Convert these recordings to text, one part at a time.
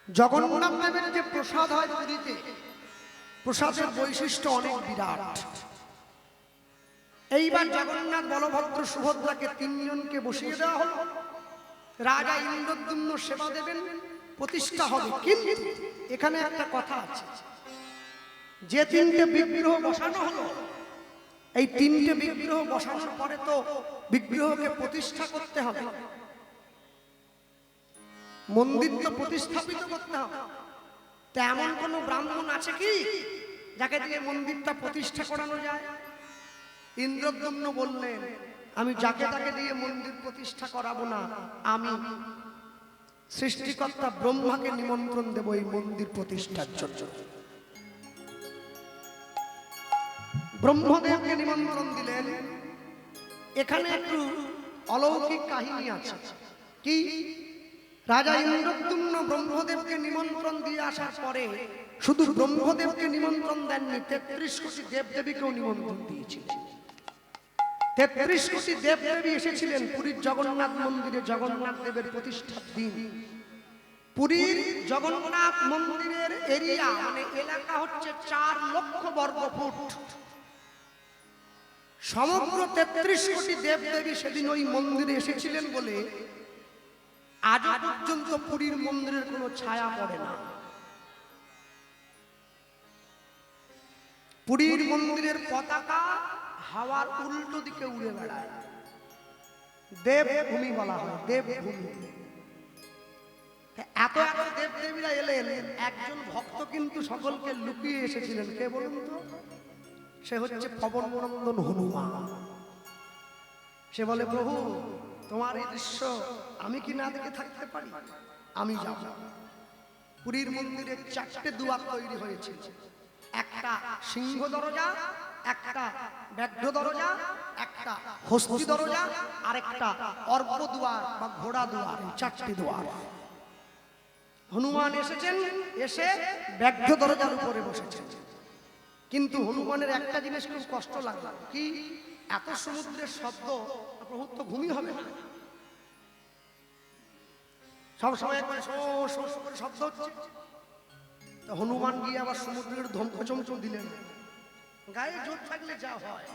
জগন্নাথ দেবের যে প্রসাদ হয় পুরীতে, প্রসাদের বৈশিষ্ট্য অনেক বিরাট। এইবার জগন্নাথ, বলভদ্র, সুভদ্রাকে তিনজনকে বসিয়ে দেওয়া হলো। রাজা ইন্দ্রদ্যুম্ন সেবা দেবেন, প্রতিষ্ঠা হবে। কিন্তু এখানে একটা কথা আছে, যে তিনটে বিগ্রহ বসানো হলো, এই তিনটে বিগ্রহ বসানোর পরে তো বিগ্রহকে প্রতিষ্ঠা করতে হবে, মন্দির তো প্রতিস্থাপিত করতে হবে। তেমন কোন ব্রাহ্মণ আছে কি যাকে দিয়ে মন্দিরটা প্রতিষ্ঠা করানো যায়? ইন্দ্রদ্যুম্ন বললেন, আমি যাকে তাকে দিয়ে মন্দির প্রতিষ্ঠা করাবো না, আমি সৃষ্টিকর্তা ব্রহ্মাকে নিমন্ত্রণ দেব এই মন্দির প্রতিষ্ঠার জন্য। ব্রহ্মদেবকে নিমন্ত্রণ দিলেন। এখানে একটু অলৌকিক কাহিনী আছে। কি? রাজা ইন্দ্রদ্যুম্ন ব্রহ্মদেবকে নিমন্ত্রণ দিয়ে আসার পরে শুধু ব্রহ্মদেবকে নিমন্ত্রণ দেননি, 33 কোটি দেবদেবীকেও নিমন্ত্রণ দিয়েছিলেন। 33 কোটি দেবদেবী এসেছিলেন পুরীর জগন্নাথ মন্দিরে জগন্নাথ দেবের প্রতিষ্ঠার দিন। পুরীর জগন্নাথ মন্দিরের এরিয়া মানে এলাকা হচ্ছে 4 লক্ষ বর্গ ফুট। সমগ্র 33 কোটি দেবদেবী সেদিন ওই মন্দিরে এসেছিলেন বলে আজ পর্যন্ত পুরীর মন্দিরের কোনো ছায়া পড়ে না। পুরীর মন্দিরের পতাকা হাওয়ার উল্টো দিকে উড়ে বেড়ায়। দেবভূমি বলা হয়, দেবভূমি। এত এত দেবদেবীরা এলেন, একজন ভক্ত কিন্তু সকলকে লুকিয়ে এসেছিলেন। কে বলুন তো? সে হচ্ছে পবননন্দন হনুমান। সে বলে, প্রভু তোমার এই দৃশ্য আমি কি না দেখে থাকতে পারি? আমি যাব। পুরীর মন্দিরে 4টে দুয়ার তৈরি হয়েছে, একটা সিংহ দরজা, একটা ব্যাঘ্র দরজা, একটা হস্তি দরজা, আর একটা অর্ক দুয়ার বা ঘোড়া দুয়ার। 4টি দুয়ার। হনুমান এসেছেন, এসে ব্যাঘ্র দরজার উপরে বসেছেন। কিন্তু হনুমানের একটা জিনিস খুব কষ্ট লাগলো। কি? এত সমুদ্রের শব্দ, প্রভু তো ঘুমই হবে না, সবসময় একবার করে শব্দ হচ্ছে। হনুমান গিয়ে আবার সমুদ্রের ধমকচমচম দিলেন। গায়ে জোর থাকলে যা হয়,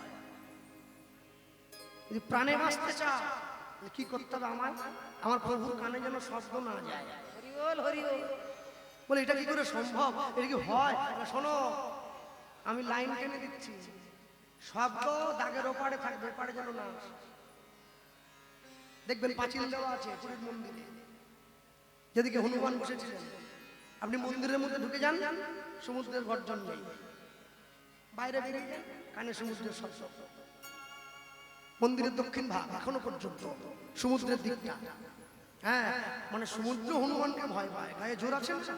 যদি প্রাণে বাঁচতে চাও কি করতে হবে? আমার প্রভুর কানে যেন শব্দ না যায়। হরিবল হরিবল বলে, এটা কি করে সম্ভব? এটা কি হয়? শোনো, আমি লাইন টেনে দিচ্ছি, শব্দ দাগের ওপারে থাকবে, এপারে যেন না। দেখবেন পাঁচিল দেওয়া আছে পুরীর মন্দিরে, যেদিকে হনুমান বসেছিলেন। আপনি মন্দিরের মধ্যে ঢুকে যান, সমুদ্রের গর্জন নেই। বাইরে বেরিয়ে যান, কানে সমুদ্রের শব্দ। মন্দিরের দক্ষিণ ভাগ এখনো পর্যন্ত সমুদ্রের দিকটা। হ্যাঁ, মানে সমুদ্র হনুমানকে ভয় পায়। গায়ে জোর আছে না?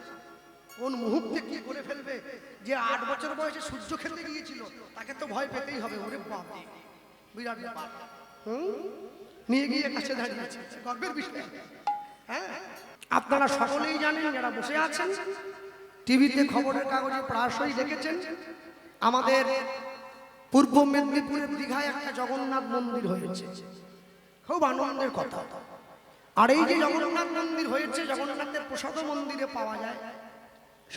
কোন মুহূর্তে কি করে ফেলবে? যে 8 বছর বয়সে সূর্য খেতে গিয়েছিল, তাকে তো ভয় পেতেই হবে। ওরে বাপ, বিরাট ব্যাপার। নিয়ে গিয়ে কাছে দাঁড়িয়েছে, গর্বের বিষয়। হ্যাঁ, আপনারা সকলেই জানেন, যারা বসে আছেন, টিভিতে খবরের কাগজে প্রায়শই দেখেছেন, আমাদের পূর্ব মেদিনীপুরের দীঘায় একটা জগন্নাথ মন্দির হয়েছে। খুব আনন্দের কথা। আর এই যে জগন্নাথ মন্দির হয়েছে, জগন্নাথের প্রসাদ মন্দিরে পাওয়া যায়।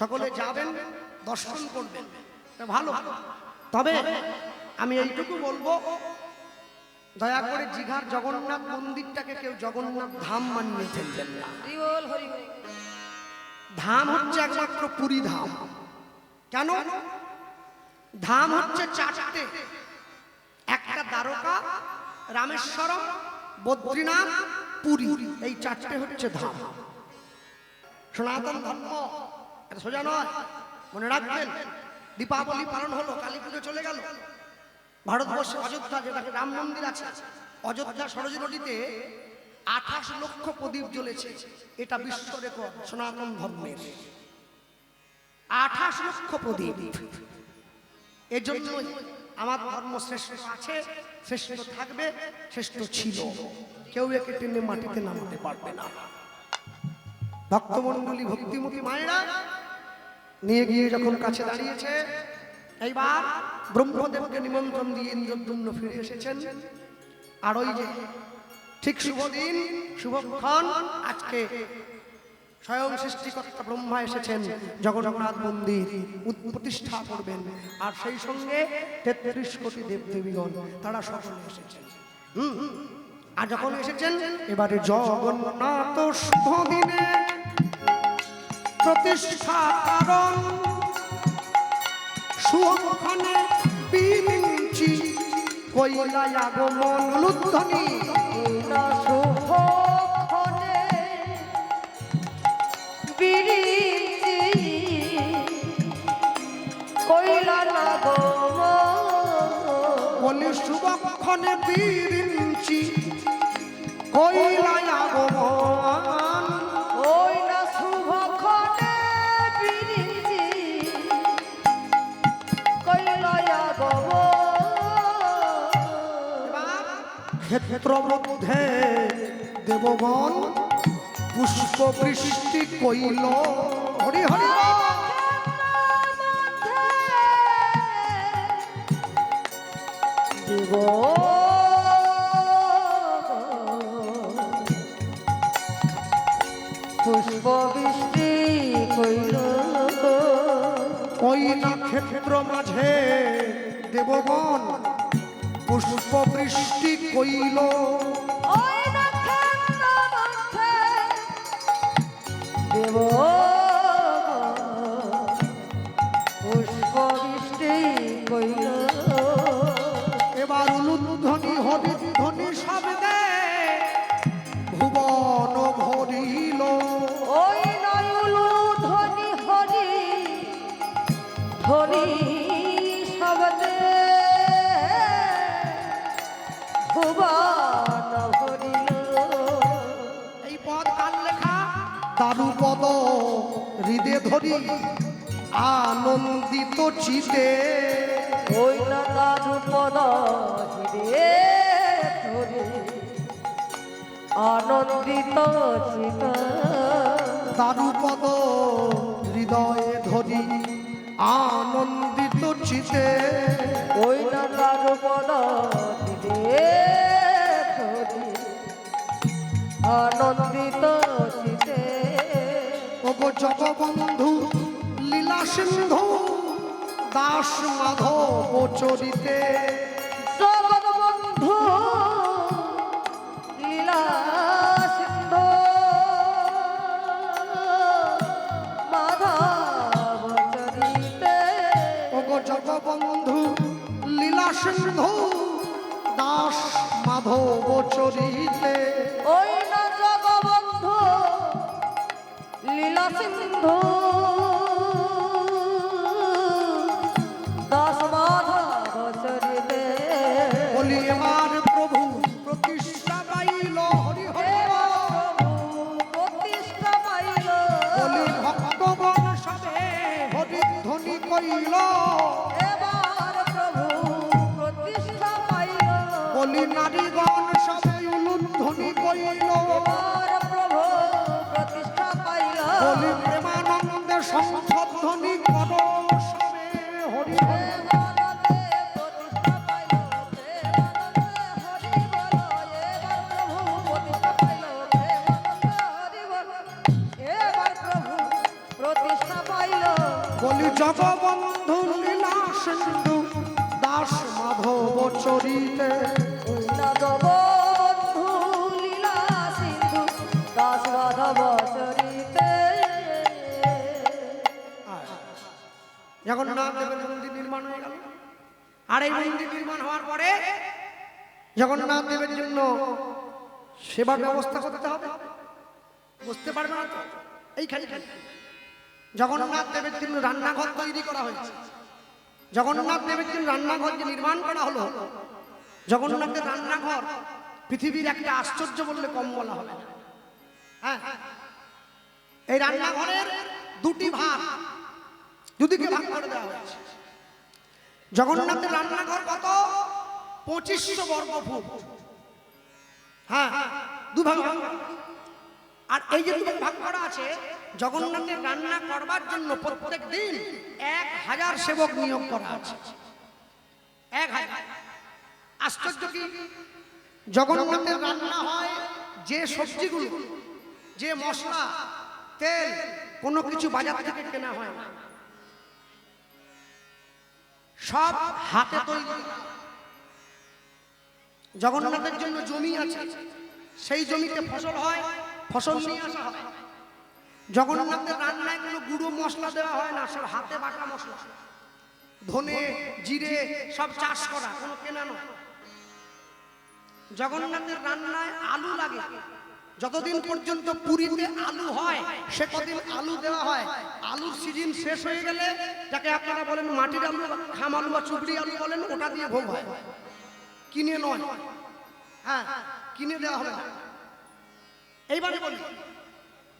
সকলে যাবেন, দর্শন করবেন, ভালো। তবে আমি এইটুকু বলবো, দয়া করে দীঘার জগন্নাথ মন্দিরটাকে কেউ জগন্নাথ ধাম মানিয়ে ফেলবেন না। ধাম হচ্ছে একমাত্র পুরী ধাম। কেন? ধাম হচ্ছে 4টে, একটা দ্বারকা, রামেশ্বরম, বদ্রীনাথ, পুরী। এই 4টে হচ্ছে ধাম। সনাতন ধর্ম সোজা নয়, মনে রাখবেন। দীপাবলি পালন হলো, কালী পুজো চলে গেল। ভারতবর্ষে অযোধ্যা, যেটাকে রাম মন্দির আছে, অযোধ্যা সরোজ নদীতে 28 লক্ষ প্রদীপ জ্বলেছে। এটা বিশ্ব রেকর্ড সনাতন ধর্মের। 28 লক্ষ প্রদীপ। এর জন্য আমার ধর্ম শ্রেষ্ঠ আছে, শ্রেষ্ঠ থাকবে, শ্রেষ্ঠ ছিল। কেউ একে টেনে মাটিতে নামাতে পারবে না। ভক্তমণ্ডলী, ভক্তিমতী মায়েরা নিয়ে গিয়ে যখন কাছে দাঁড়িয়েছে, এইবার ব্রহ্মদেবকে নিমন্ত্রণ দিয়ে ইন্দ্রদ্যুম্ন ফিরে এসেছেন। আর ওই যে ঠিক শুভ দিন, শুভক্ষণ, আজকে স্বয়ং সৃষ্টিকর্তা ব্রহ্মা এসেছেন জগন্নাথ মন্দির প্রতিষ্ঠা করবেন, আর সেই সঙ্গে ৩৩ কোটি দেবদেবীগণ তারা সকলে এসেছেন। আর যখন এসেছেন এবারে জগন্নাথ শুভ দিনে প্রতিষ্ঠা কারণ সুখনে বিরিঞ্চি কইলায় আগমন লুধ্বনি শুভক্ষণে বিরিঞ্চি কইলায় আগমন, বলে শুভক্ষণে বিরিঞ্চি কইলায় আগমন, ওই না শুভক্ষণে বিরিঞ্চি কইলায় আগমন। ক্ষেত্র মধ্যে দেবগণ পুষ্প বৃষ্টি কইল হরি হরি দেব পুষ্প বৃষ্টি কইল, ওই না ক্ষেত্র মাঝে দেবগণ পুষ্প বৃষ্টি কইল, ওই নক্ষত্র মধ্যে দেব পুষ্প বৃষ্টি কইল। এবার উলুধ্বনি হরিধ্বনি শব্দে ভুবন ভরিল, ওই নয়ুলু ধ্বনি হরি ধ্বনি শব্দে ভুবন ভরিল। এই পদ কার লেখা? দারুপদ হৃদে ধরি আনন্দিত চিতে, ওই না দারুপদ হিরে ধরে আনন্দিত চিত, দারুপদ হৃদয়ে ধরি আনন্দিত চিতে, ওই না দারুপদ হিরে ধরে আনন্দিত চিতে। ওগো জগবন্ধু লীলা সিন্ধু দাস মাধব চরিতে, জগৎ বন্ধু লীলা সিন্ধু মাধব চরিতে, ওগো জগবন্ধু লীলা সিন্ধু দাস মাধব চরিতে, ওই না জগবন্ধু লীলা সিন্ধু দাস মাধব চরিতে। বলি এবার প্রভু প্রতিষ্ঠা পাইল হরি হরি প্রতিষ্ঠা পাইল, বলি ভক্তগণ সবে হরিধ্বনি কইল, এবার প্রভু প্রতিষ্ঠা পাইল, বলি নারীগণ সবে উলুধ্বনি কইল, এবার প্রভু প্রতিষ্ঠা পাইল, বলি প্রেমানন্দে শঙ্খধ্বনি কর সবে হরি হরি প্রেমানন্দে প্রতিষ্ঠা পাইল, প্রেমানন্দে হরি বল, এবার প্রভু প্রতিষ্ঠা পাইল, প্রেমানন্দে হরি বল, এবার প্রভু প্রতিষ্ঠা পাইল। বলি জগবন্ধু লীলা সিন্ধু দাস মাধব চরিতে, জগবন্ধু লীলা সিন্ধু দাস মাধব চরিতে। জগন্নাথ দেবের মন্দির নির্মাণ হয়ে গেল, আর এই মন্দির নির্মাণ হওয়ার পরে জগন্নাথ দেবের জন্য সেবার ব্যবস্থা করতে হবে। বুঝতে পারবে না তো? এইখানে জগন্নাথ দেবের জন্য রান্নাঘর তৈরি করা হয়েছে। জগন্নাথ দেবের জন্য রান্নাঘর যে নির্মাণ করা হলো, জগন্নাথের রান্নাঘর পৃথিবীর একটা আশ্চর্য বললে কম বলা হবে না। হ্যাঁ, এই রান্নাঘরের দুটি ভাগ, দুদিকে ভাগ করে দেওয়া হয়েছে। জগন্নাথের রান্নাঘর কত? 2500 বর্গ ফুট। হ্যাঁ, দুভাগ। আর এই যে দুভাগ ভাগ করা আছে, জগন্নাথের রান্না করবার জন্য প্রত্যেক দিন 1000 সেবক নিয়োগ করা আছে। 1000। আশ্চর্য কি, জগন্নাথের রান্না হয় যে সবজিগুলো, যে মশলা তেল কোনো কিছু বাজার থেকে কেনা হয় না, সব হাতে তৈরি। জগন্নাথের জন্য জমি আছে, সেই জমিতে ফসল হয়, ফসল নিয়ে আসা হয়। জগন্নাথের রান্নায় কোনো গুঁড়ো মশলা দেওয়া হয় না, সব হাতে বাটা মশলা, ধনে জিরে সব চাষ করা, কোনো কেনা নয়। জগন্নাথের রান্নায় আলু লাগে, যতদিন পর্যন্ত পুরীতে আলু হয় সে কদিন আলু দেওয়া হয়। আলুর সিজন শেষ হয়ে গেলে, যাকে আপনারা বলেন মাটির আলু, খাম আলু বা চুবড়ি আলু বলেন, ওটা দিয়ে ভোগ হয়, কিনে নয়। হ্যাঁ, কিনে দেওয়া হবে না। এইবারে বলি,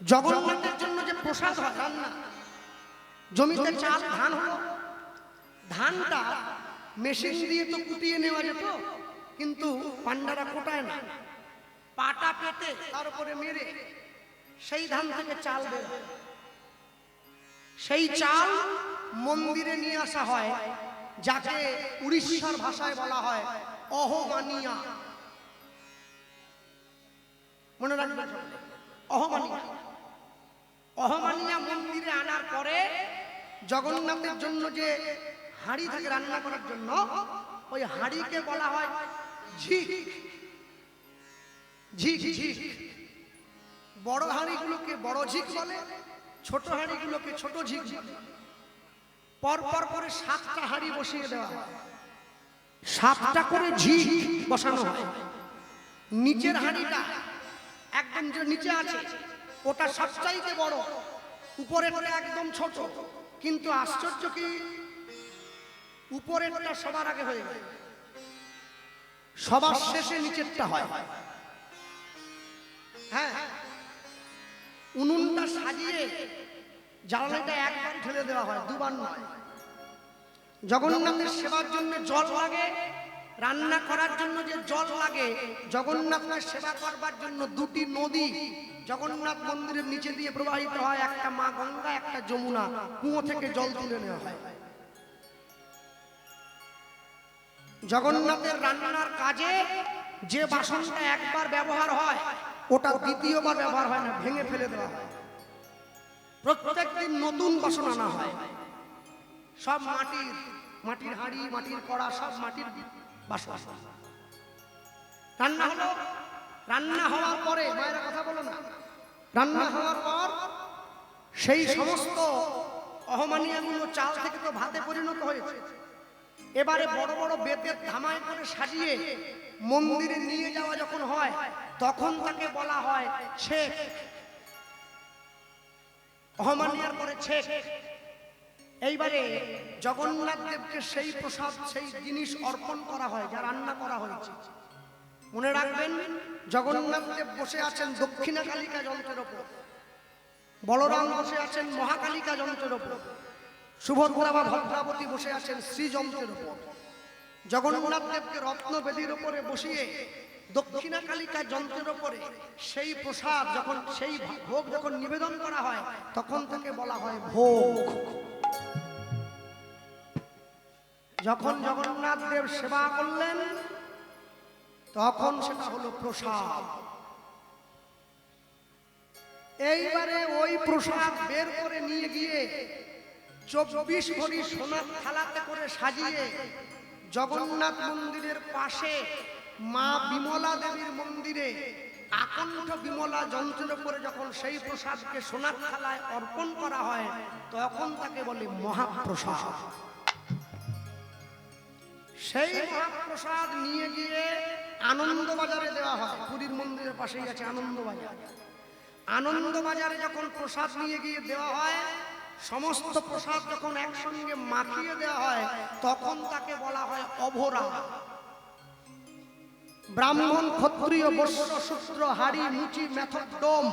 জগন্নাথের জন্য যে প্রসাদ হয় রান্না, জমিতে চাল ধান হলো, ধানটা মেশিন দিয়ে তো কুটিয়ে নেওয়া যেত, কিন্তু পান্ডারা কোটায় না, পাটা পেতে তার উপরে মেরে সেই ধান থেকে চাল বের হয়। সেই চাল মন্দিরে নিয়ে আসা হয়, যাকে উড়িষ্যার ভাষায় বলা হয় অহমানিয়া। মনে রাখবেন, অহমানিয়া। অহমানিয়া মন্দিরে আনার পরে জগন্নাথের জন্য যে হাঁড়ি থাকে রান্না করার জন্য, ওই হাঁড়িকে বলা হয় ঝিক। ঝিক ঝিক। বড় হাঁড়িগুলোকে বড় ঝিক বলে, ছোট হাঁড়িগুলোকে ছোট ঝিক বলে। পরপর করে 7টা হাঁড়ি বসিয়ে দেওয়া হয়, 7টা করে ঝিক বসানো হয়। নিচের হাঁড়িটা একদম যে নিচে আছে ওটা সবচাইতে বড়, উপরেরটা একদম ছোট। কিন্তু আশ্চর্য কি, উপরেরটা সবার আগে হয়ে যায়, সবার শেষে নিচেরটা হয়। হ্যাঁ, উনুনটা সাজিয়ে জ্বালানিটা একবার ঢেলে দেওয়া হয়, দুবার নয়। জগন্নাথের সেবার জন্য জল লাগে, রান্না করার জন্য যে জল লাগে, জগন্নাথের সেবা করবার জন্য 2টি নদী জগন্নাথ মন্দিরের নিচে দিয়ে প্রবাহিত হয়, একটা মা গঙ্গা, একটা যমুনা। কুয়ো থেকে জল তুলে নেওয়া হয়। জগন্নাথের রান্নার কাজে যে বাসনটা একবার ব্যবহার হয়, ওটা দ্বিতীয়বার ব্যবহার হয় না, ভেঙে ফেলে দেওয়া হয়। প্রত্যেকদিন নতুন বাসন আনা হয়, সব মাটির, মাটির হাঁড়ি, মাটির কড়া, সব মাটির বাসন। রান্না হলো, রান্না হওয়ার পরে, মায়েরা কথা বলো না, রান্না হওয়ার পর সেই সমস্ত অহমানিয়াগুলো চাল থেকে তো ভাতে পরিণত হয়েছে। এবারে বড় বড় বেতের ধামায় করে সাজিয়ে মন্দিরে নিয়ে যাওয়া যখন হয়, তখন তাকে বলা হয় ছেক। অহমানিয়ার পরে ছেক। এইবারে জগন্নাথ দেবকে সেই প্রসাদ, সেই জিনিস অর্পণ করা হয় যা রান্না করা হয়েছে। মনে রাখবেন, জগন্নাথ দেব বসে আছেন দক্ষিণা কালিকা যন্ত্রের ওপর, বলরাম বসে আছেন মহাকালিকা যন্ত্রের ওপর, সুভদ্রা বা ভদ্রাবতী বসে আছেন শ্রীযন্ত্রের ওপর। জগন্নাথ দেবকে রত্নবেদীর ওপরে বসিয়ে দক্ষিণা কালিকা যন্ত্রের ওপরে সেই প্রসাদ যখন, সেই ভোগ যখন নিবেদন করা হয়, তখন তাকে বলা হয় ভোগ। যখন জগন্নাথ দেব সেবা করলেন, তখন সেটা হলো প্রসাদ। এইবারে ওই প্রসাদ বের করে নিয়ে গিয়ে 24 ভরি সোনার থালাতে করে সাজিয়ে জগন্নাথ মন্দিরের পাশে মা বিমলা দেবীর মন্দিরে আকণ্ঠ বিমলা যন্ত্রের উপরে যখন সেই প্রসাদকে সোনার থালায় অর্পণ করা হয়, তখন তাকে বলে মহাপ্রসাদ। সেই মহাপ্রসাদ নিয়ে গিয়ে আনন্দবাজারে দেওয়া হয়। পুরীর মন্দিরের পাশেই আছে আনন্দবাজার। আনন্দবাজারে যখন প্রসাদ নিয়ে গিয়ে দেওয়া হয়, সমস্ত প্রসাদ যখন একসঙ্গে মাখিয়ে দেওয়া হয়, তখন তাকে বলা হয় অভোরা। ব্রাহ্মণ, ক্ষত্রিয়, বৈশ্য, শূদ্র, হাড়ি, মুচি, মেথর, ডোম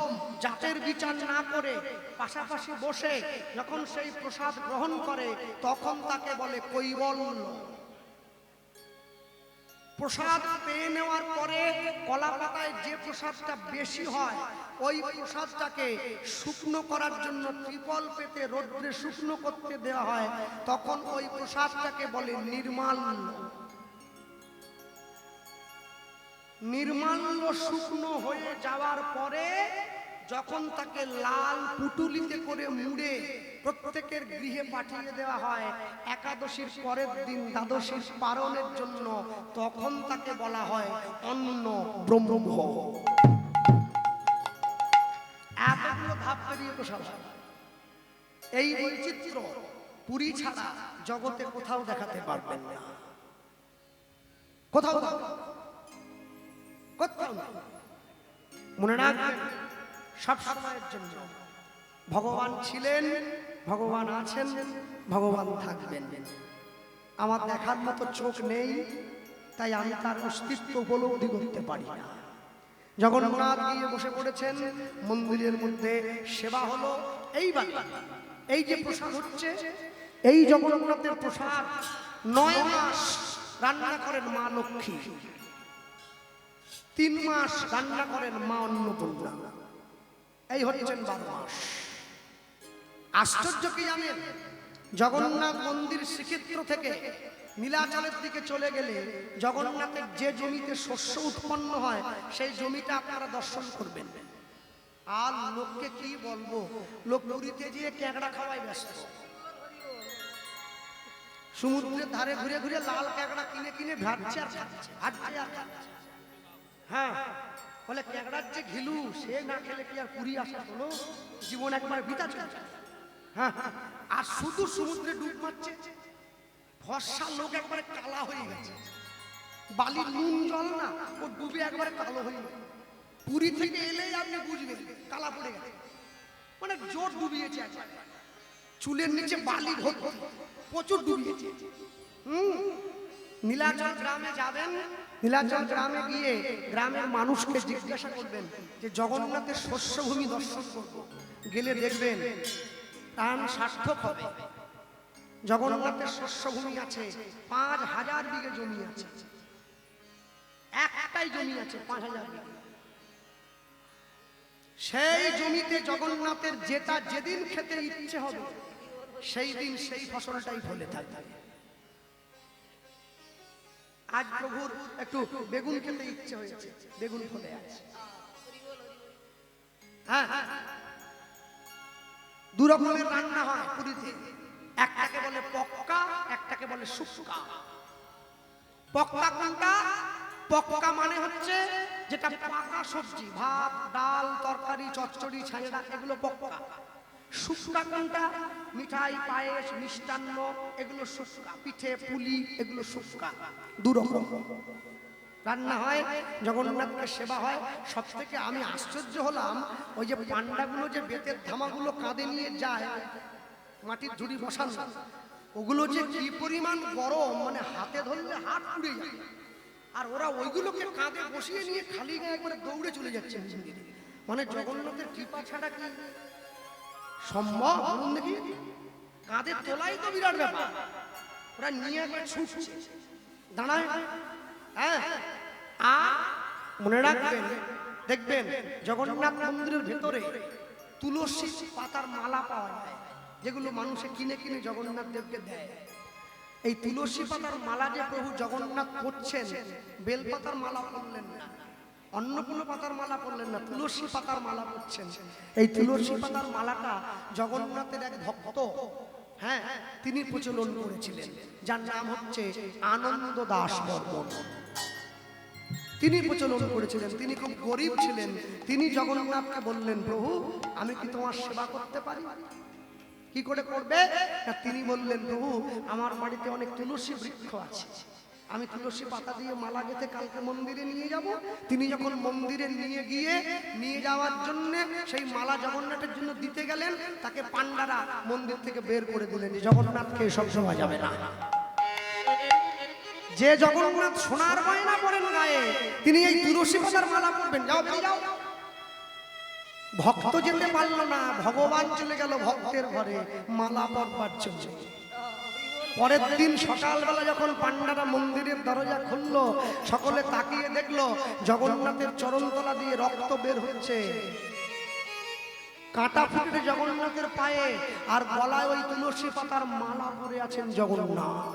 জাতের বিচার না করে পাশাপাশি বসে যখন সেই প্রসাদ গ্রহণ করে, তখন তাকে বলে কৈবল্য। প্রসাদ পেয়ে নেওয়ার পরে কলা পাতায় যে প্রসাদটা বেশি হয়, ওই প্রসাদটাকে শুকনো করার জন্য ত্রিপল পেতে রোদ্রে শুকনো করতে দেওয়া হয়, তখন ওই প্রসাদটাকে বলে নির্মাল্য। নির্মাল্য শুকনো হয়ে যাওয়ার পরে যখন তাকে লাল পুটুলিতে করে মুড়ে প্রত্যেকের গৃহে পাঠিয়ে দেওয়া হয় একাদশীর পরের দিন দ্বাদশীর পারণের জন্য, তখন তাকে বলা হয় অন্ন ব্রহ্ম। এতগুলো ধাপ পেরিয়ে প্রসাদ। এই বৈচিত্র্য পুরী ছাড়া জগতে কোথাও দেখাতে পারবেন না, কোথাও কোথাও না। মনে রাখবেন, সব সময়ের জন্য ভগবান ছিলেন, ভগবান আছেন, ভগবান থাকবেন। আমার দেখার মতো চোখ নেই, তাই আমি তার অস্তিত্ব উপলব্ধি করতে পারি না। জগন্নাথ গিয়ে বসে পড়েছেন মন্দিরের মধ্যে, সেবা হলো। এইবার এই যে প্রসাদ হচ্ছে, এই জগন্নাথের প্রসাদ 9 মাস রান্না করেন মা লক্ষ্মী, 3 মাস রান্না করেন মা অন্নপূর্ণা, এই হচ্ছেন 12 মাস। আশ্চর্য কি জানেন, জগন্নাথ মন্দির শ্রীক্ষেত্র থেকে নীলাচলের দিকে চলে গেলে জগন্নাথের যে জমিতে শস্য উৎপন্ন হয় সেই জমিটা আপনারা দর্শন করবেন। আর লোককে কি বলবো, লোক পুরীতে গিয়ে ক্যাকড়া খাওয়ায় ব্যস্ত। সমুদ্রের ধারে ঘুরে ঘুরে লাল ক্যাকড়া কিনে কিনে ভাজছে আর খাচ্ছে, ভাজছে আর খাচ্ছে। হ্যাঁ, বলে ক্যাকড়ার যে ঘিলু, সে না খেলে কি আর পুরী আসা হলো? জীবন একবার বিতা চলছে। হ্যাঁ, আর শুধু সমুদ্রে ডুব মারছে, ফর্সা লোক একবারে কালা হয়ে গেছে। বালির নুন জল না, ও ডুবে একবারে কালো হয়ে গেছে। পুরী থেকে এলেই আপনি বুঝবেন কালা পড়ে গেছে, মানে জোর ডুবিয়েছে। চুলের নিচে বালি ভর্তি, প্রচুর ডুবিয়েছে। নীলাচল গ্রামে যাবেন, নীলাচল গ্রামে গিয়ে গ্রামের মানুষকে জিজ্ঞাসা করবেন যে জগন্নাথের শস্যভূমি দর্শন করব, গেলে দেখবেন প্রাণ সার্থক হবে। জগন্নাথের শস্যভূমি আছে, 5000 বিঘে জমি আছে, একটাই জমি আছে 5000 বিঘে। সেই জমিতে জগন্নাথের যেটা যেদিন খেতে ইচ্ছে হবে সেই দিন সেই ফসলটাই ফলে থাকবে। আজ প্রভুর একটু বেগুন খেতে ইচ্ছে হয়েছে, বেগুন ফলে আছে। হ্যাঁ, দু রকমের রান্না হয় পুরীতে, একটাকে বলে পক্কা, একটাকে বলে শুক্কা। পক্কা কোনটা? পক্কা মানে হচ্ছে যেটা পাকা সবজি, ভাত ডাল তরকারি চচ্চড়ি ছাইড়া, এগুলো পক্কা। শুক্কা কোনটা? মিঠাই পায়েস মিষ্টান্ন, এগুলো শুক্কা। পিঠে পুলি, এগুলো শুক্কা। দু রকম রান্না হয়, জগন্নাথকে সেবা হয়। সব থেকে আমি আশ্চর্য হলাম, ওই যে পান্ডাগুলো যে বেতের ধামাগুলো কাঁধে নিয়ে যায়, মাটির ঝুড়ি বসানো, ওগুলো যে কি পরিমাণ গরম, মানে হাতে ধরলে হাত পুড়ে যায়। আর ওরা ওইগুলোকে কাঁধে বসিয়ে নিয়ে খালি গায়ে একবারে দৌড়ে চলে যাচ্ছে। মানে জগন্নাথের কৃপা ছাড়া কি সম্ভব? বলুন দেখি, কাঁধে তোলাই তো বিরাট ব্যাপার, ওরা নিয়ে একবার ছুটছে, দাঁড়ায়। হ্যাঁ, আর মনে রাখবেন, দেখবেন জগন্নাথ মন্দিরের ভেতরে তুলসী পাতার মালা পাওয়া যায়, যেগুলো মানুষে কিনে কিনে জগন্নাথ দেবকে দেয়। এই তুলসী পাতার মালা যে প্রভু জগন্নাথ করছেন, বেল পাতার মালা পরলেন না, অন্য কোনো পাতার মালা পরলেন না, তুলসী পাতার মালা পরছেন। এই তুলসী পাতার মালাটা জগন্নাথের এক ভক্ত, হ্যাঁ, তিনি প্রচলন করেছিলেন, যার নাম হচ্ছে আনন্দ দাস বর্মন। তিনি প্রচলন করেছিলেন, তিনি খুব গরিব ছিলেন। তিনি জগন্নাথকে বললেন, প্রভু আমি কি তোমার সেবা করতে পারি? কি করে করবে? তিনি বললেন, প্রভু আমার বাড়িতে অনেক তুলসী বৃক্ষ আছে, আমি তুলসী পাতা দিয়ে মালা গেঁথে কালকে মন্দিরে নিয়ে যাব। তিনি যখন মন্দিরে নিয়ে যাওয়ার জন্য সেই মালা জগন্নাথের জন্য দিতে গেলেন, তাকে পান্ডারা মন্দির থেকে বের করে দিলেন, জগন্নাথকে এসব শোভা যাবে না। যে জগন্নাথ সোনার গয়না পরেন গায়ে, তিনি এই তুলসী পাতার মালা পরবেন। যাও বেরিয়ে যাও। ভক্ত যেতে পারলো না, ভগবান চলে গেল ভক্তের ঘরে মালা পরবার জন্য। পরের দিন সকালবেলা যখন পান্ডারা মন্দিরের দরজা খুললো, সকলে তাকিয়ে দেখলো জগন্নাথের চরণতলা দিয়ে রক্ত বের হচ্ছে, কাঁটা ফুটে জগন্নাথের পায়ে, আর গলায় ওই তুলসী পাতার মালা পরে আছেন জগন্নাথ।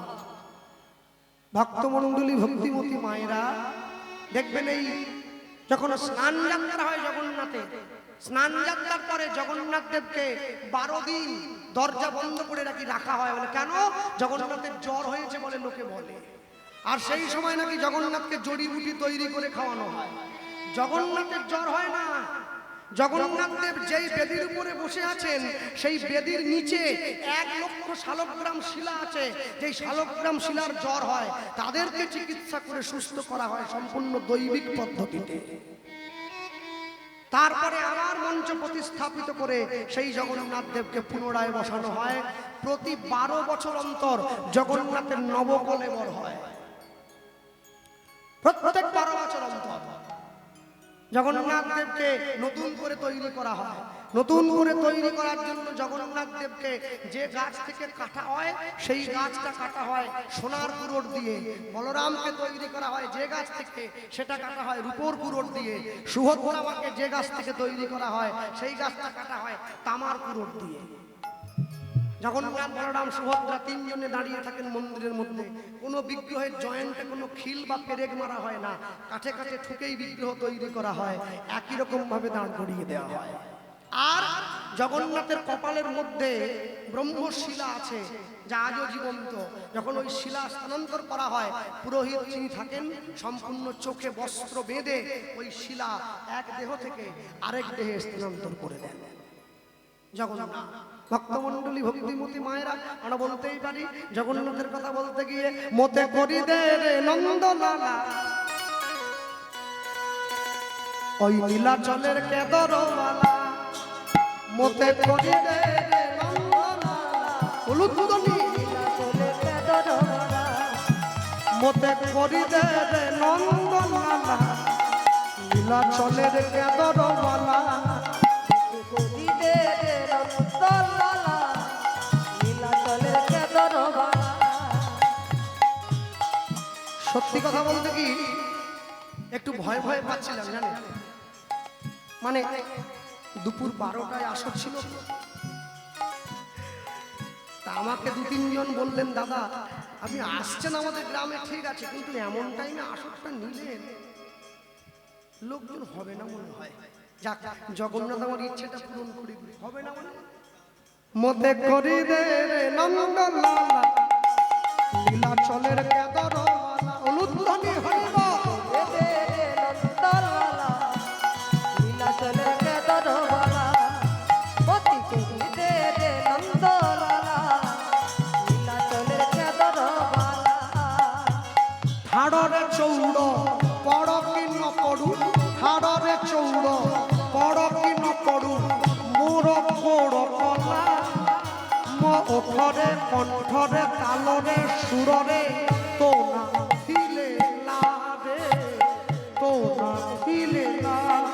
ভক্তমণ্ডলী ভক্তিমতী মায়েরা দেখবেন, এই যখন স্নান যাত্রা হয় জগন্নাথে, স্নান যাত্রার পরে জগন্নাথ দেবকে 12 দিন দরজা বন্ধ করে রাখা হয়। বলে কেন? জগন্নাথের জ্বর হয়েছে বলে লোকে বলে। আর সেই সময় নাকি জগন্নাথকে জড়িবুটি তৈরি করে খাওয়ানো হয়। জগন্নাথের জ্বর হয় না। জগন্নাথ দেব যেই বেদির উপরে বসে আছেন সেই বেদির নিচে 1 লক্ষ শালগ্রাম শিলা আছে। যেই শালগ্রাম শিলার জ্বর হয় তাদেরকে চিকিৎসা করে সুস্থ করা হয় সম্পূর্ণ দৈবিক পদ্ধতিতে। তারপরে আবার মঞ্চ প্রতিস্থাপিত করে সেই জগন্নাথ দেবকে পুনরায় বসানো হয়। প্রতি 12 বছর অন্তর জগন্নাথের নবকলেবর হয়। প্রত্যেক 12 বছর অন্তর জগন্নাথ দেবকে নতুন করে তৈরি করা হয়। নতুন করে তৈরি করার জন্য জগন্নাথ দেবকে যে গাছ থেকে কাটা হয় সেই গাছটা কাটা হয় সোনার কুরোট দিয়ে। বলরামকে তৈরি করা হয় যে গাছ থেকে সেটা কাটা হয় রূপোর কুরোট দিয়ে। সুভদ্রামাকে যে গাছ থেকে তৈরি করা হয় সেই গাছটা কাটা হয় তামার কুরোট দিয়ে। জগন্নাথ বলরাম সুভদ্রা 3 জনে দাঁড়িয়ে থাকেন মন্দিরের মধ্যে। কোনো বিগ্রহের জয়েন্টে কোনো খিল বা পেরেক মারা হয় না, কাঠে কাঠে ঠুকেই বিগ্রহ তৈরি করা হয়, একই রকম ভাবে দাঁড় করিয়ে দেওয়া হয়। আর জগন্নাথের কপালের মধ্যে ব্রহ্মশিলা আছে যা আজও জীবন্ত। যখন ওই শিলা স্থানান্তর করা হয় পুরোহিত যিনি থাকেন সম্পূর্ণ চোখে বস্ত্র বেঁধে ওই শিলা এক দেহ থেকে আরেক দেহে স্থানান্তর করে দেন জগন্নাথ। ভক্তমন্ডলী ভক্তিমতী মায়েরা আমরা বলতেই পারি জগন্নাথের কথা বলতে গিয়ে মতে করি দে রে নন্দলালা ওই নীলাচলের কেদরওয়ালা মতে করি দে রে নন্দলালা হলুদনি নীলাচলের কেদরওয়ালা মতে করি দে রে নন্দলালা নীলাচলের কেদরওয়ালা সত্যি কথা বলতে কি একটু ভয় ভয় পাচ্ছিলাম জানেন। মানে দুপুর 12টায় আসর ছিল, তা আমাকে 2-3 জন বললেন দাদা আপনি আসছেন আমাদের গ্রামে ঠিক আছে, কিন্তু এমন টাইমে আসরটা নিলেন লোকজন হবে না মনে হয়। যাক জগন্নাথ আমার ইচ্ছেটা পূরণ করে দিবে। হবে না মানে মতে করি দে রে নন্দলালা নীলাচলের কেদরওয়ালা অনুধ্বনি হরিব নন্দলালা নীলাচলের কেদরওয়ালা মতি করি দে রে নন্দলালা নীলাচলের কেদরওয়ালা ঠাড়রে চৌড় পড় কি ন পড়ু ঠাড়রে চৌড় পড় কি ন পড়ু মোর কোড় কলা মো ওঠরে কণ্ঠরে তালরে সুররে তো না ছিলে লাভে তো না ছিলে লাভ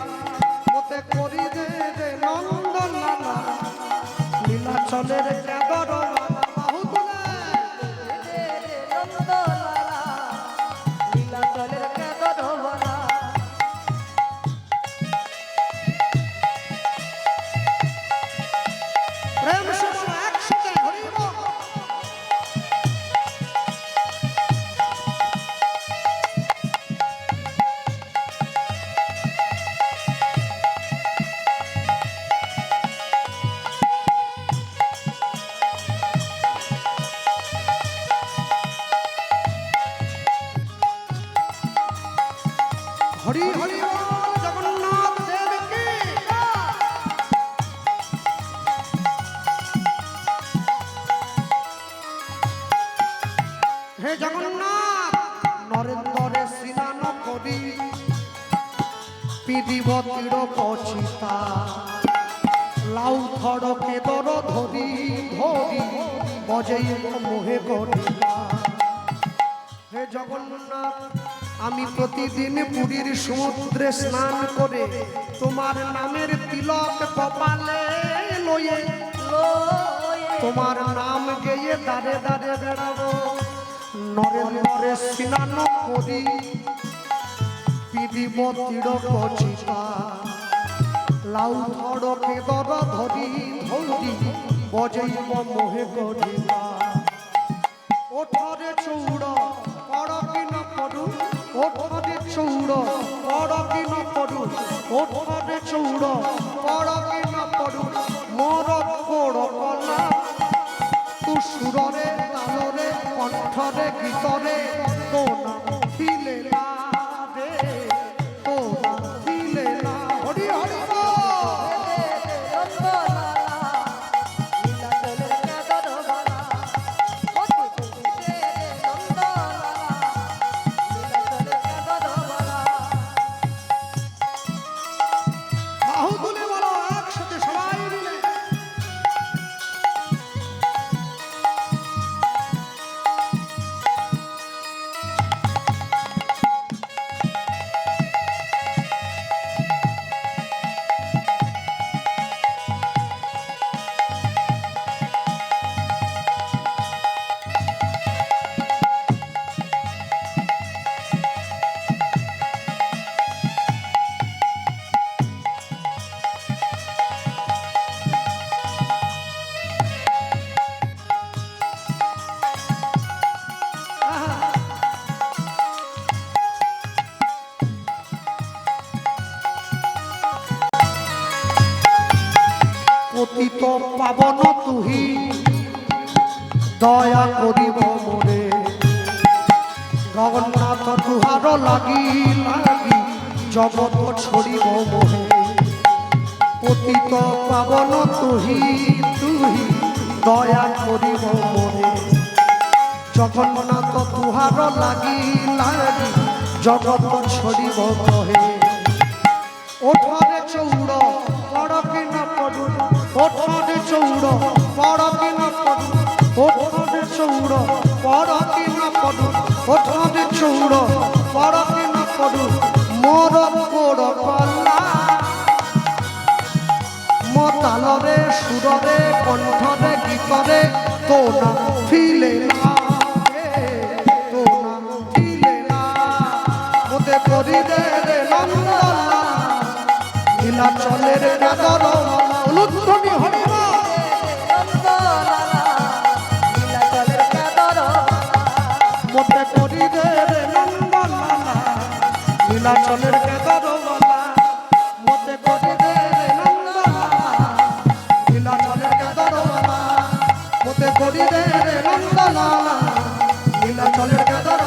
মতে করি দে রে নন্দলালা নীলাচলের কেদরওয়ালা বাহু তুলে দে রে নন্দলালা নীলাচলের কেদরওয়ালা প্রেম শুভ একসাথে হরিব হরি হরি বল জগন্নাথ দেব কি হে জগন্নাথ নরেন্দ্রে স্নান করি পিদিব তীর পচিতা লাউ ধড়কে দর ধরি ধরি বজাইব মোহে করিলা। হে জগন্নাথ আমি প্রতিদিন পুরীর সমুদ্রে স্নান করে তোমার নামের তিলক কপালে লয়ে তোমার নাম গেয়ে দাঁড়ে দাঁড়ে বেড়াবো। নরেন্দ্রে স্নান করি পিদিব তীর পচিতা লাউ ধড়কে দর ধরি ধরি বজাইব মোহে করিলা। ওঠরে চৌড় পড় কি ন পড়ু ওঠরে চৌড় পড় কি না পড়ু ওঠরে চৌড় পড় কি না পড়ু মোর পড় কলা তু সুররে তালরে কণ্ঠরে গীতরে তোনা ছিলে না রে তোনা ছিলে না হরি হরি বাহু তুলে বলো একসাথে সবাই মিলে পতিত পাবন তুহি দয়া করিব মোরে জগন্নাথ তুহার লাগি লাগি জগৎ ছড়িব মোহে পতিত পাবন তুহি তুহি দয়া করিব মোরে জগন্নাথ তুহার লাগি লাগি জগৎ ছড়িব মোহে ওঠরে চৌড় পড় কি না পড়ু ওঠরে চৌড় পড় কি না পড়ু ওঠরে চৌড় পড় কি না পড়ু ওঠরে চৌড় পড় কি না পড়ু মোর পড় কলা মো তালরে সুররে কণ্ঠরে গীতরে তোনা ফিলে না তোনা ফিলে না মোতে করি দে রে নন্দলা নীলাচলের কাদর উলুধ্বনি হরিবা মতে করি দে রে নন্দলালা নীলাচলের কাদর মতে করি দে রে নন্দলালা নীলাচলের কাদর মতে করি দে রে নন্দলালা নীলাচলের কাদর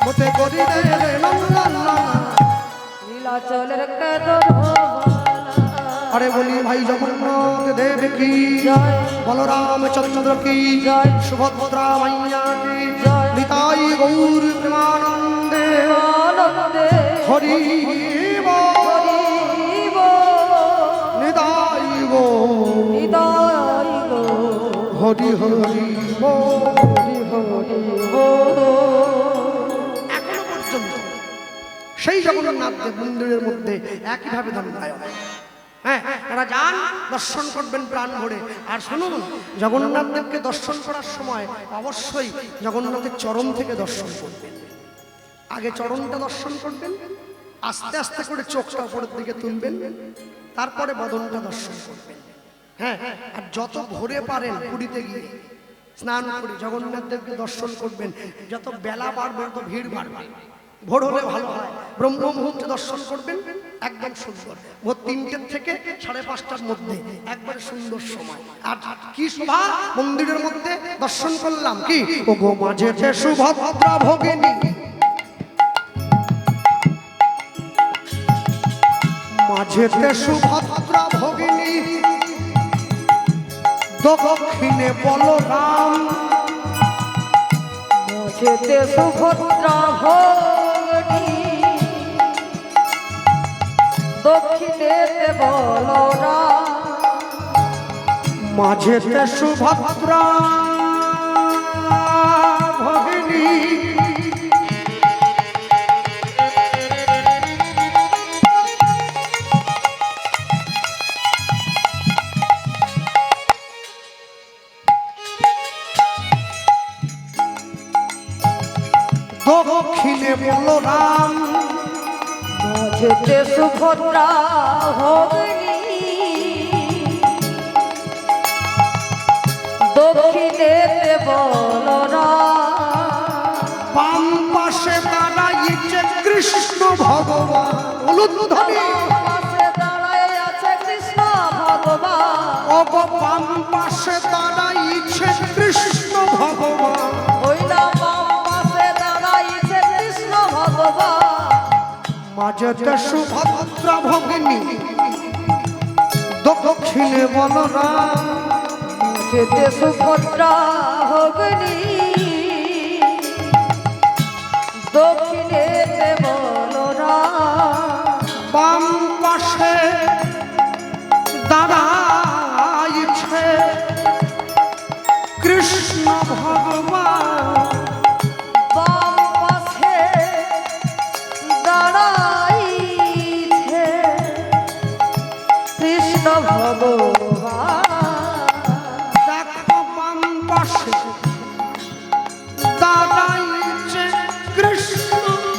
মতে করি দে রে নন্দলালা নীলাচলের কাদর अरे बोली भाई जगन्नाथ देव की बलराम चंद्र की सुभद्रा मैया की निताई गौर प्रेमानंदे हरि निताई गो हरि हरि এখনো পর্যন্ত সেই জগন্নাথ দেব মন্দিরের মধ্যে একইভাবে ধন্যবাদ হ্যাঁ এরা যান দর্শন করবেন প্রাণ ভরে আর শুনুন জগন্নাথ দেবকে দর্শন করার সময় অবশ্যই জগন্নাথের চরণ থেকে দর্শন করবেন আগে চরণটা দর্শন করবেন আস্তে আস্তে করে চোখটা উপরের দিকে তুলবেন তারপরে বদনটা দর্শন করবেন হ্যাঁ আর যত ভোরে পারেন পুরীতে গিয়ে স্নান করে জগন্নাথ দেবকে দর্শন করবেন যত বেলা বাড়বে তত ভিড় বাড়বে ভোর হলে ভালো হয় ব্রহ্ম মুহূর্তে দর্শন করবেন একদম সুন্দর ভোর ৩টে থেকে ৫:৩০টার মধ্যে একবারে সুন্দর সময় আর কি শোভা মন্দিরের মধ্যে দর্শন করলাম কি ও গো মাঝেতে সুভদ্রা ভগিনী মাঝেতে সুভদ্রা ভগিনী দক্ষিণে বলরাম মাঝেতে সুভদ্রা ভগিনী দক্ষিণেতে বলরাম মাঝেতে সুভদ্রা ভগিনী দক্ষিণে বলরাম মাঝেতে সুভদ্রা ভগিনী দক্ষিণেতে বলরাম বাম পাশে দাঁড়াই উলুধ্বনি পাশে দাঁড়ায় আছে কৃষ্ণ ভগবান ও গো বাম পাশে দাঁড়াইছে কৃষ্ণ ভগবান ওই না বাম পাশে দাঁড়াইছে কৃষ্ণ ভগবান মাঝেতে সুভদ্রা ভগিনী দক্ষিণে বলরাম যেতে সুভদ্রা ভগিনী দক্ষিণেতে বলরাম বাম পাশে দাঁড়াইছে কৃষ্ণ ভগবান বাম পাশে দাঁড়াইছে কৃষ্ণ ভগবান দেখো বাম পাশে দাঁড়াইছে কৃষ্ণ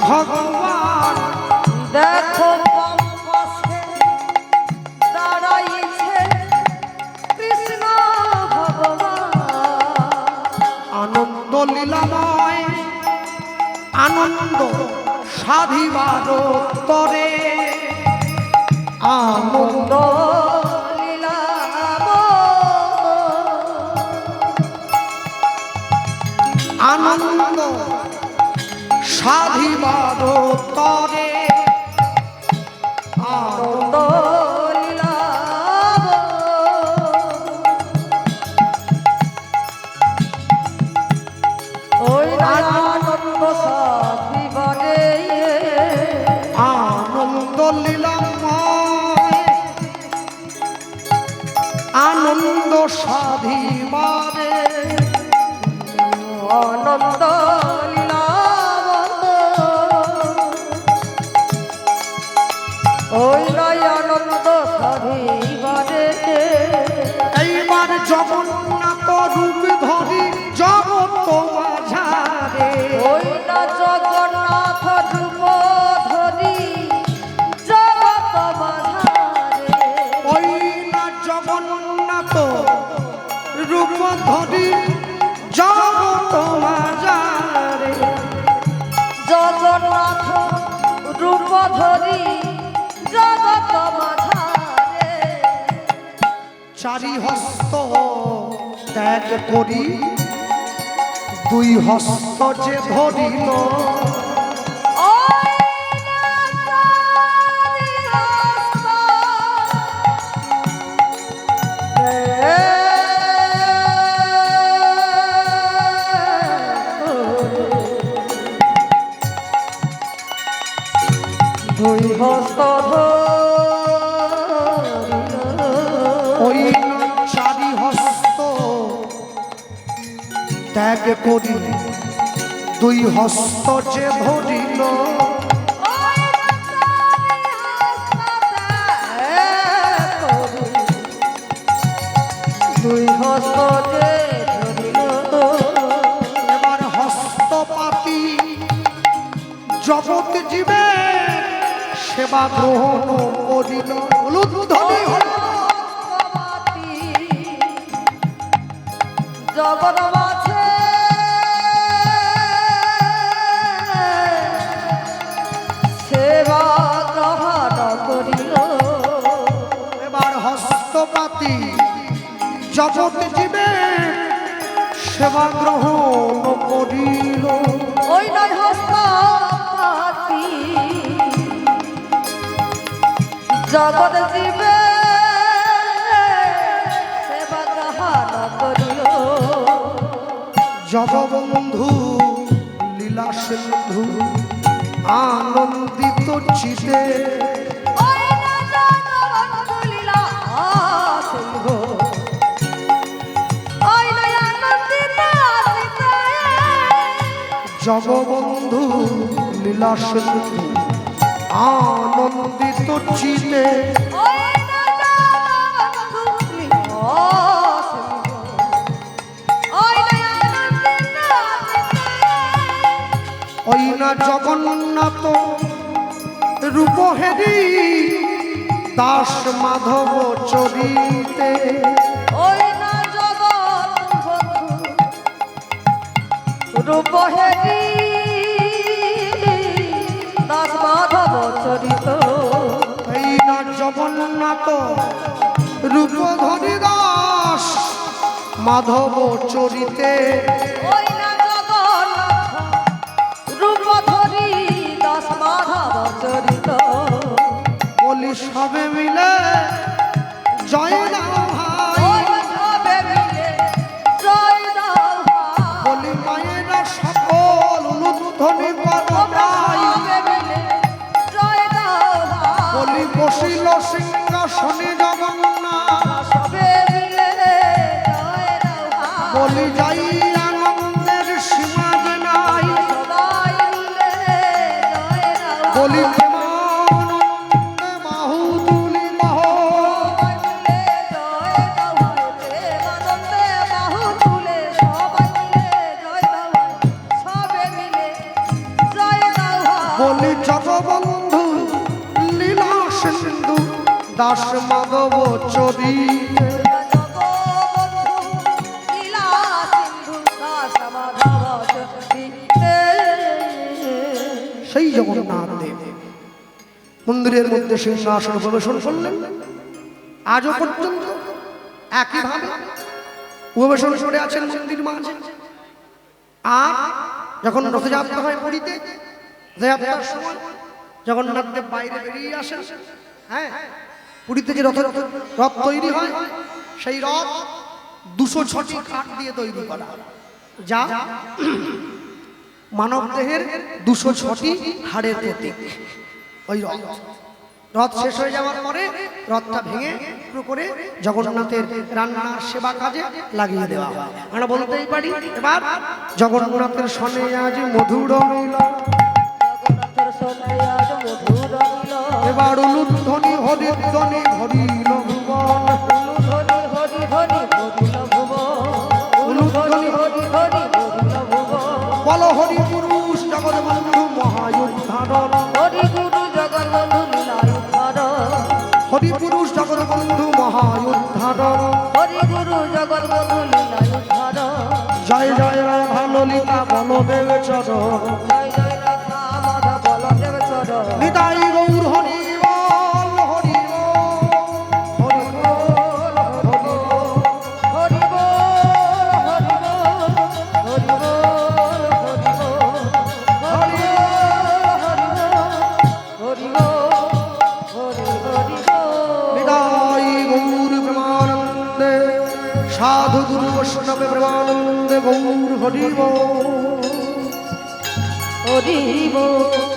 ভগবান দেখো বাম পাশে দাঁড়াইছে কৃষ্ণ ভগবান আনন্দ লীলাময় আনন্দ সাধিবার তরে আনন্দ আনন্দ সাধিবার তরে আনন্দ আনন্দ লীলাময় আনন্দ সাধিবারে আনন্দ ওই নয় আনন্দ সাধিবারে এইবার জগন্নাথ রূপ ধরি জগত মাঝারে ওই না জগন্নাথ রূপ ধরি জগত মাঝারে ওই না জগন্নাথ রূপ ধরি জগত মাঝারে জগন্নাথ রূপ ধরি জগত মাঝারে চারি হস্ত ত্যাগ করি দুই হস্ত যে ধরিল ওই না চারি হস্ত দুই হস্ত ওই চারি হস্ত ত্যাগ করি দুই হস্ত যে ধরিল দুই হস্ত যে ধরিল এবার হস্তপাতি জগৎ জীবে সেবা গ্রহণ করিল উলুধ্বনি হল জগৎ মাঝে সেবা গ্রহণ করিল এবার হস্তপাতি জগৎ জীবে সেবা গ্রহণ করিল ওই নয় হস্তাপাতি জগৎ জীবে সেবা গ্রহণ করিল জগবন্ধু লীলা সিন্ধু আনন্দিত চিতে ওই না জগবন্ধু লীলা সিন্ধু ওই নয় আনন্দিত চিত্তে জগবন্ধু লীলা সিন্ধু আনন্দিত চিতে ওই না জগবন্ধু লীলা সিন্ধু ওই নয় আনন্দিত চিত্তে ওই না জগন্নাথ রূপহেরি দাস মাধব চরিতে ওই না জগৎ বন্ধু রূপহেরি দাস মাধব চরিত ধরি দাস মাধব চরিতে ওই না জগন্নাথ রূপ ধরি দাস মাধব চরিত বলি সবে মিলে জয় দাও ভাই ওই সবে মিলে জয় দাও ভাই। বলি মায়েরা সকল উলুধ্বনি পদগাই সবে মিলে জয় দাও ভাই। বলি বসিল সিংহাসনে জগন্নাথ সবে মিলে জয় দাও ভাই। বলি যাই আনন্দের সীমা যে নাই সবাই মিলে জয় দাও ভাই। বলি প্রেমানন্দে বাহু তুলি বাহ সবাই মিলে জয় দাও ভাই। প্রেমানন্দে বাহু তুলে সবাই মিলে জয় দাও ভাই। সবে মিলে জয় দাও ভাই। বলি জগবন্ধু লীলা সিন্ধু দাস মাধব চরি সেই জগন্নাথ দেব মন্দিরের মধ্যে সিংহাসন প্রবেশন করলেন আজও পর্যন্ত একইভাবে প্রবেশন করে আছেন মন্দির মাঝে। আর যখন রথযাত্রা হয় পুরীতে রথযাত্রার সময় জগন্নাথ দেব বাইরে বেরিয়ে আসেন। হ্যাঁ, পুরীতে যে রথ তৈরি হয় সেই রথ 206টি কাঠ দিয়ে তৈরি করা, যা মানব দেহের 206টি হাড়ের প্রতীক। ওই রথ শেষ হয়ে যাওয়ার পরে রথটা ভেঙে টুকরো করে জগন্নাথের রান্নার সেবা কাজে লাগিয়ে দেওয়া হয়। আমরা বলতেই পারি এবার জগন্নাথের সনে আজ মধুর মিলন। এবার উলুধ্বনি হরিধ্বনি ভরিল ভুবন। বল হরি পুরুষ জগৎবন্ধু মহায়ুদ্ধারণ। হরি পুরুষ জগৎবন্ধু মহায়ুদ্ধারণ। জয় জয় রাধা ললিতা বলদেব চরণ। নিতাই গৌর হরি বল হরি বল হরি নিতাই গৌর প্রেমানন্দে সাধু গুরু বৈষ্ণব প্রেমানন্দে গৌর হরি বল হরি বল।